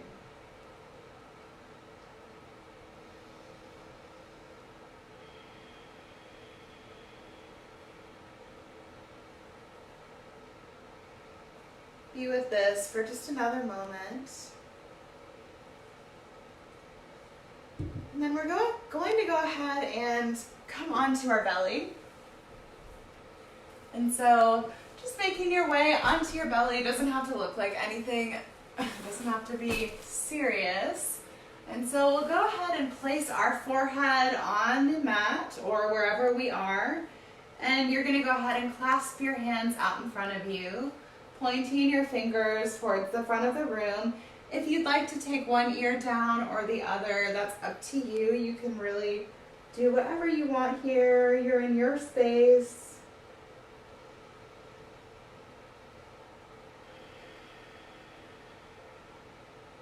Be with this for just another moment. And then we're going to go ahead and come onto our belly. And so just making your way onto your belly doesn't have to look like anything. It doesn't have to be serious. And so we'll go ahead and place our forehead on the mat or wherever we are. And you're going to go ahead and clasp your hands out in front of you, pointing your fingers towards the front of the room. If you'd like to take one ear down or the other, that's up to you. You can really do whatever you want here. You're in your space.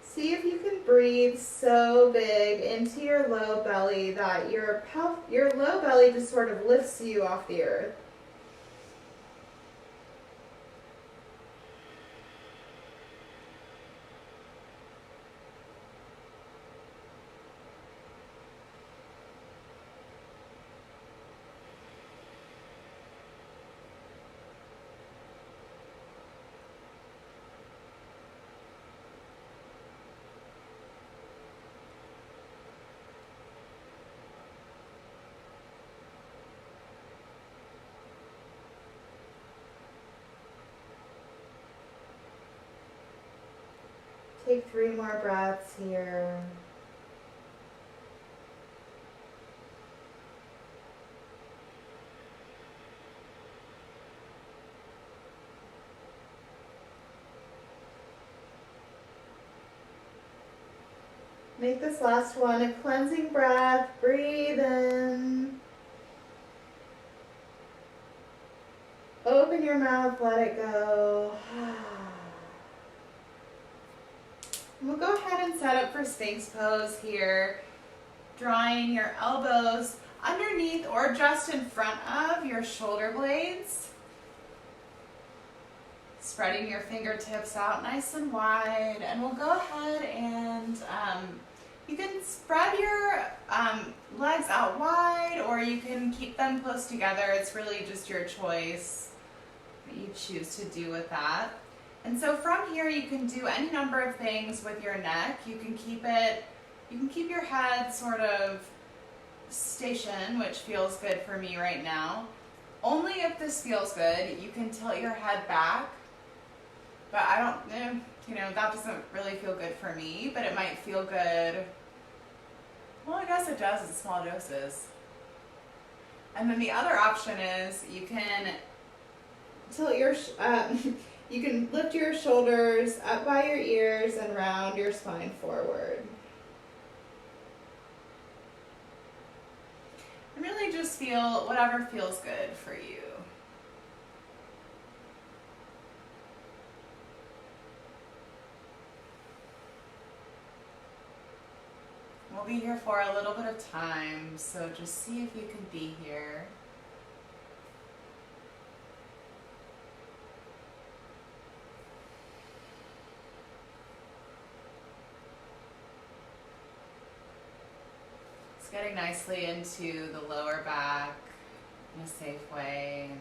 See if you can breathe so big into your low belly that your low belly just sort of lifts you off the earth. Take 3 more breaths here. Make this last one a cleansing breath. Breathe in. Open your mouth, let it go. We'll go ahead and set up for Sphinx pose here. Drawing your elbows underneath or just in front of your shoulder blades. Spreading your fingertips out nice and wide. And we'll go ahead and you can spread your legs out wide, or you can keep them close together. It's really just your choice what you choose to do with that. And so from here, you can do any number of things with your neck. You can keep your head sort of station, which feels good for me right now. Only if this feels good, you can tilt your head back. But I don't, that doesn't really feel good for me, but it might feel good. Well, I guess it does in small doses. And then the other option is you can tilt your, you can lift your shoulders up by your ears and round your spine forward. And really just feel whatever feels good for you. We'll be here for a little bit of time, so just see if you can be here. It's getting nicely into the lower back in a safe way.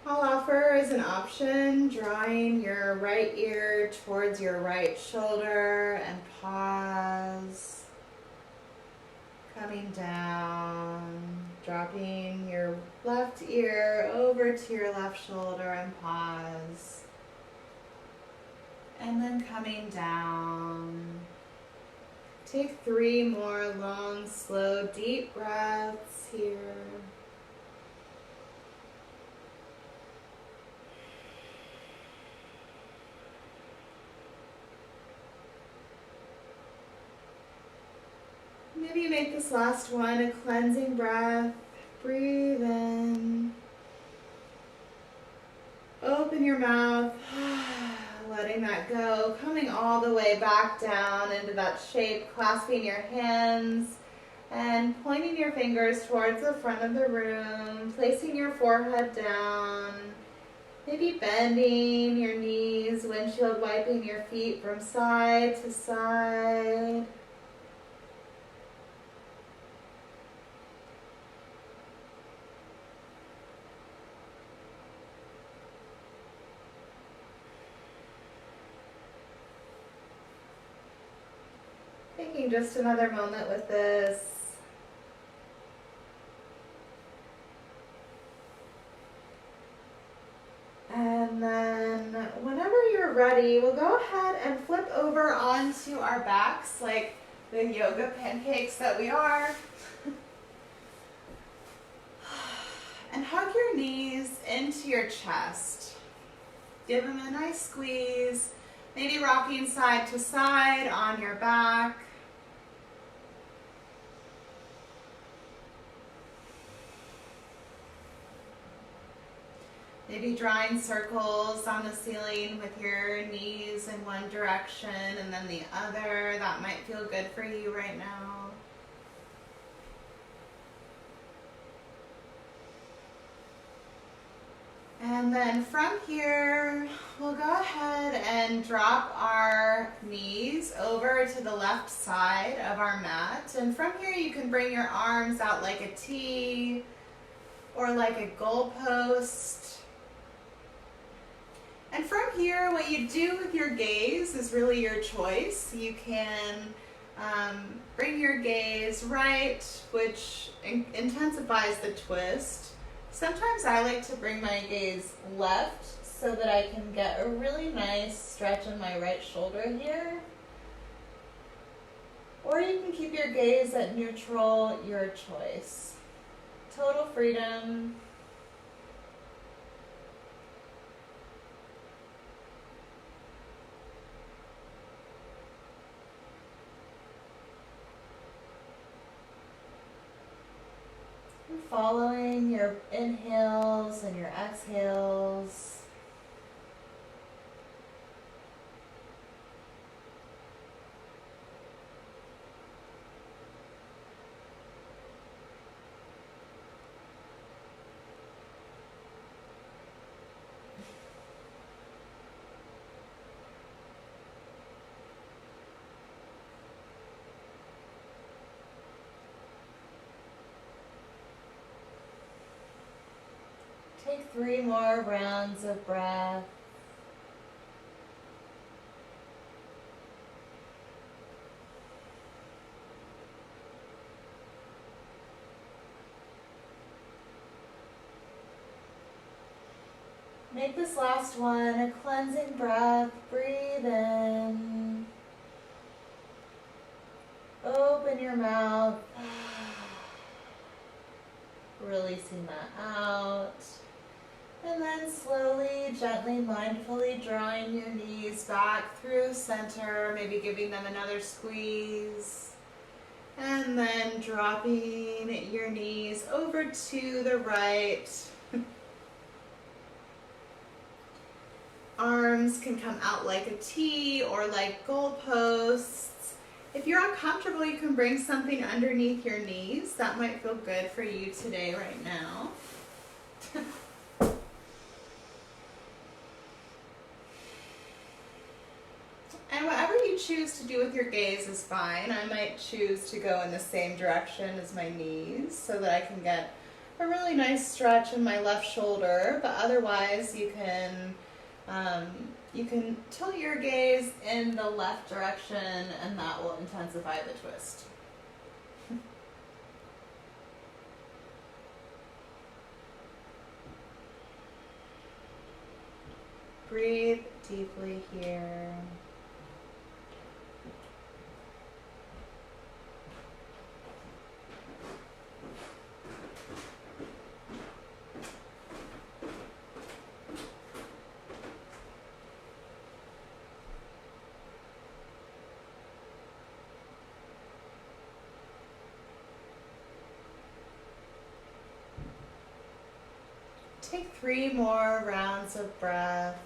I'll offer as an option drawing your right ear towards your right shoulder and pause. Coming down, dropping your left ear over to your left shoulder and pause. And then coming down. Take 3 more long, slow, deep breaths here. Maybe make this last one a cleansing breath. Breathe in. Open your mouth, letting that go. Coming all the way back down into that shape, clasping your hands and pointing your fingers towards the front of the room, placing your forehead down. Maybe bending your knees, windshield wiping your feet from side to side. Taking just another moment with this. And then whenever you're ready, we'll go ahead and flip over onto our backs like the yoga pancakes that we are. And hug your knees into your chest. Give them a nice squeeze. Maybe rocking side to side on your back. Maybe drawing circles on the ceiling with your knees in one direction and then the other. That might feel good for you right now. And then from here, we'll go ahead and drop our knees over to the left side of our mat. And from here, you can bring your arms out like a T or like a goalpost. And from here, what you do with your gaze is really your choice. You can bring your gaze right, which intensifies the twist. Sometimes I like to bring my gaze left so that I can get a really nice stretch in my right shoulder here. Or you can keep your gaze at neutral, your choice. Total freedom. Following your inhales and your exhales. Take 3 more rounds of breath. Make this last one a cleansing breath. Breathe in. Open your mouth. Releasing that out. And then slowly, gently, mindfully drawing your knees back through center, maybe giving them another squeeze. And then dropping your knees over to the right. Arms can come out like a T or like goalposts. If you're uncomfortable, you can bring something underneath your knees. That might feel good for you today, right now. And whatever you choose to do with your gaze is fine. I might choose to go in the same direction as my knees so that I can get a really nice stretch in my left shoulder. But otherwise, you can tilt your gaze in the left direction, and that will intensify the twist. Breathe deeply here. Take 3 more rounds of breath.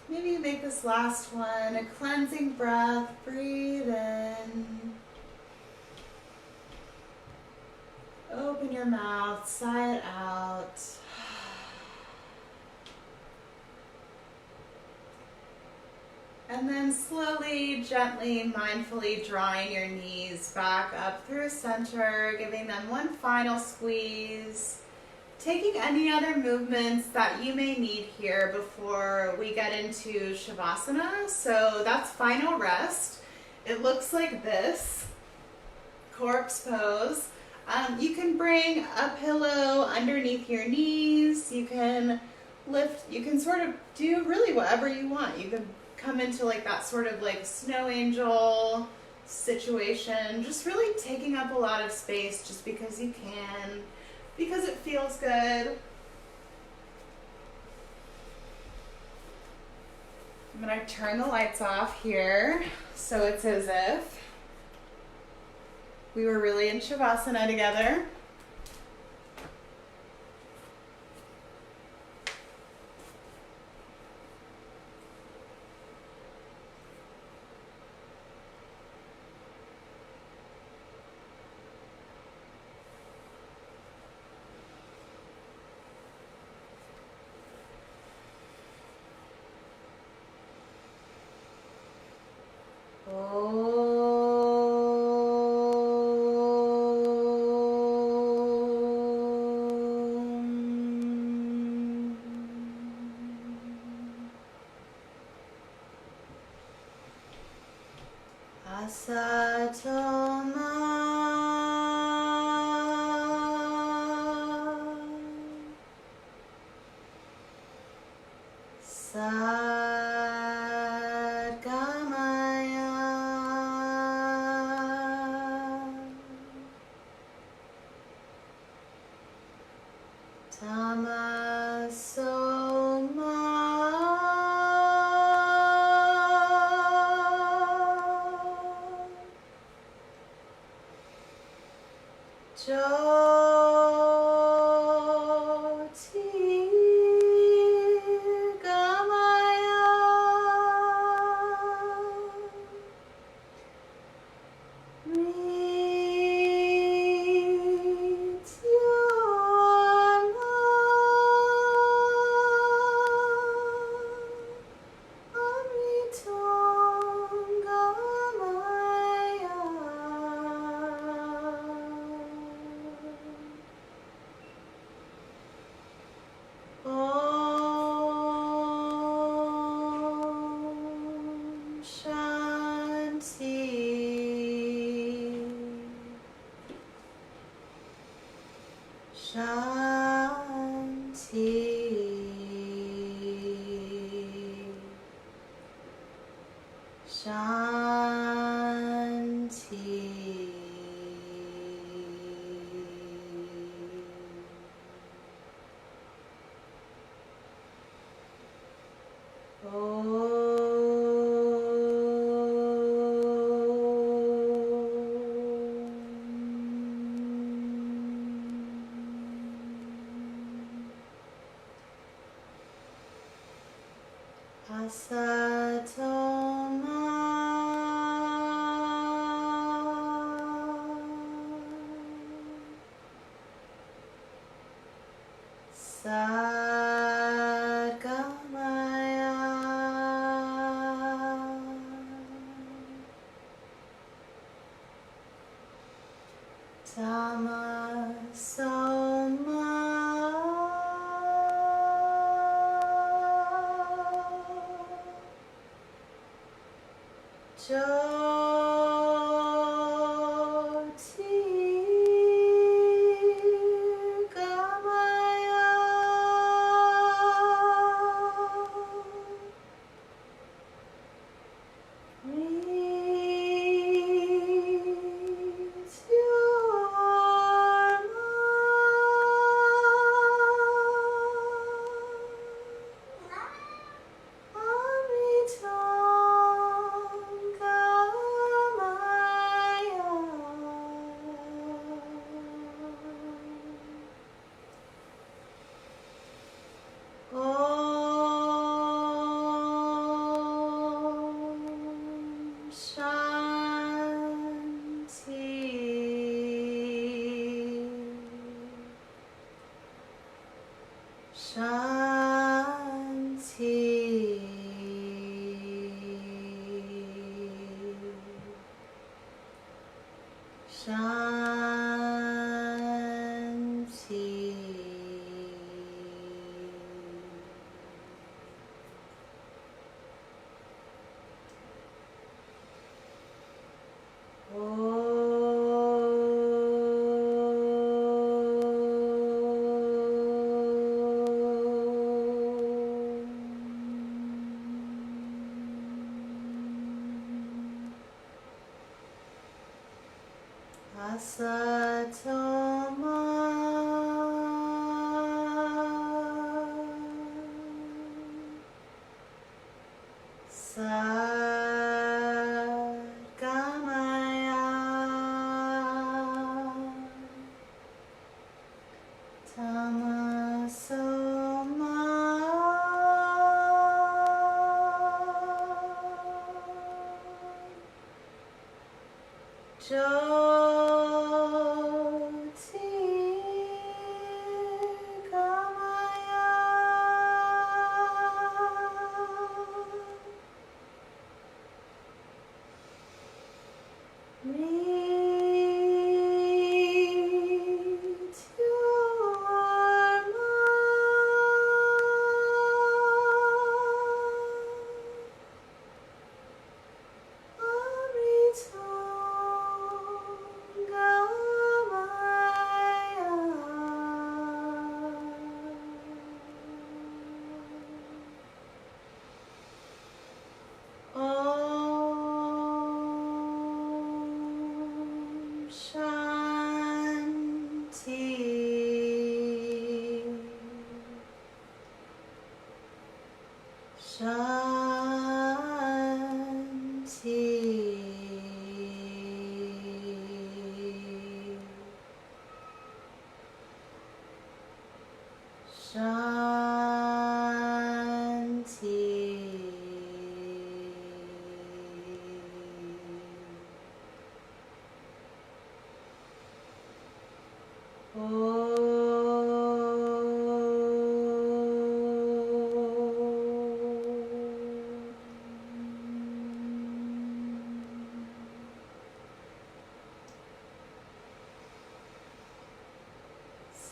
Maybe you make this last one a cleansing breath. Breathe in. Open your mouth, sigh it out. And then slowly, gently, mindfully drawing your knees back up through center, giving them one final squeeze. Taking any other movements that you may need here before we get into Shavasana. So that's final rest. It looks like this, corpse pose. You can bring a pillow underneath your knees. You can lift, you can sort of do really whatever you want. You can come into like that sort of like snow angel situation, just really taking up a lot of space just because you can, because it feels good. I'm gonna turn the lights off here so it's as if we were really in Shavasana together. Asatoma Sadgamaya Tamasoma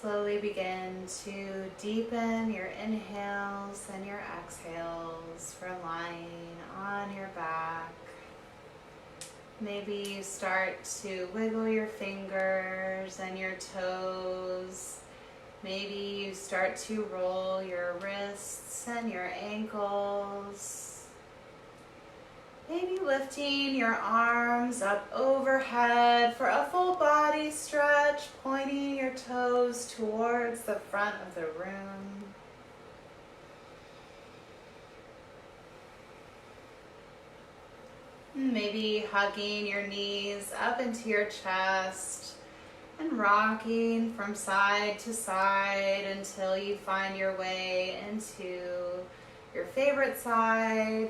Slowly begin to deepen your inhales and your exhales for lying on your back. Maybe you start to wiggle your fingers and your toes. Maybe you start to roll your wrists and your ankles. Maybe lifting your arms up overhead for a full body stretch, pointing your toes towards the front of the room. Maybe hugging your knees up into your chest and rocking from side to side until you find your way into your favorite side.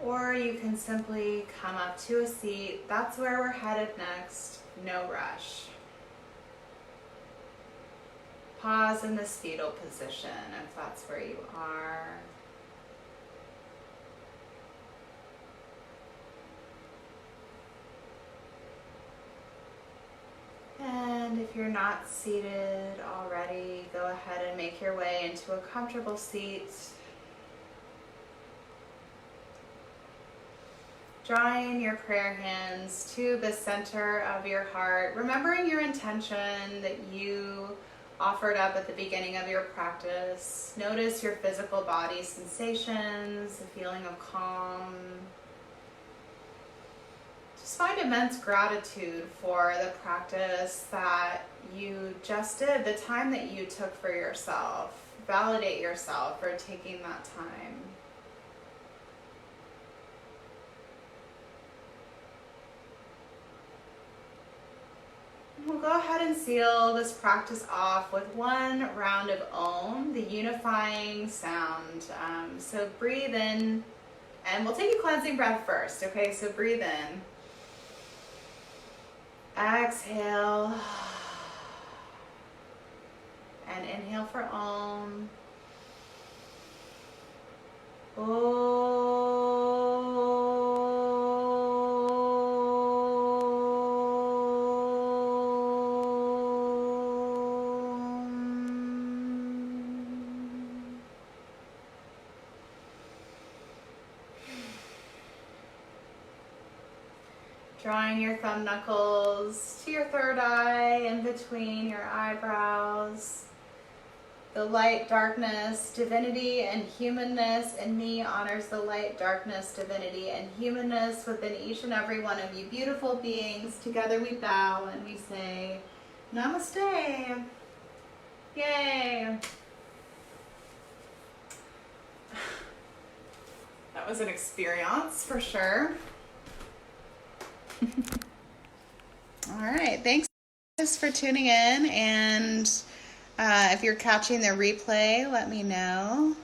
Or you can simply come up to a seat. That's where we're headed next. No rush. Pause in this fetal position if that's where you are. And if you're not seated already, go ahead and make your way into a comfortable seat. Drawing your prayer hands to the center of your heart, remembering your intention that you offered up at the beginning of your practice. Notice your physical body sensations, a feeling of calm. Just find immense gratitude for the practice that you just did, the time that you took for yourself. Validate yourself for taking that time. We'll go ahead and seal this practice off with one round of Om, the unifying sound. So breathe in, and we'll take a cleansing breath first, okay? So breathe in. Exhale. And inhale for Om. Drawing your thumb knuckles to your third eye in between your eyebrows. The light, darkness, divinity, and humanness in me honors the light, darkness, divinity, and humanness within each and every one of you beautiful beings. Together we bow and we say, Namaste. Yay. That was an experience for sure. All right, thanks for tuning in, and if you're catching the replay, let me know.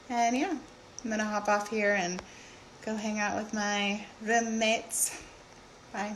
And yeah, I'm gonna hop off here and go hang out with my roommates. Bye.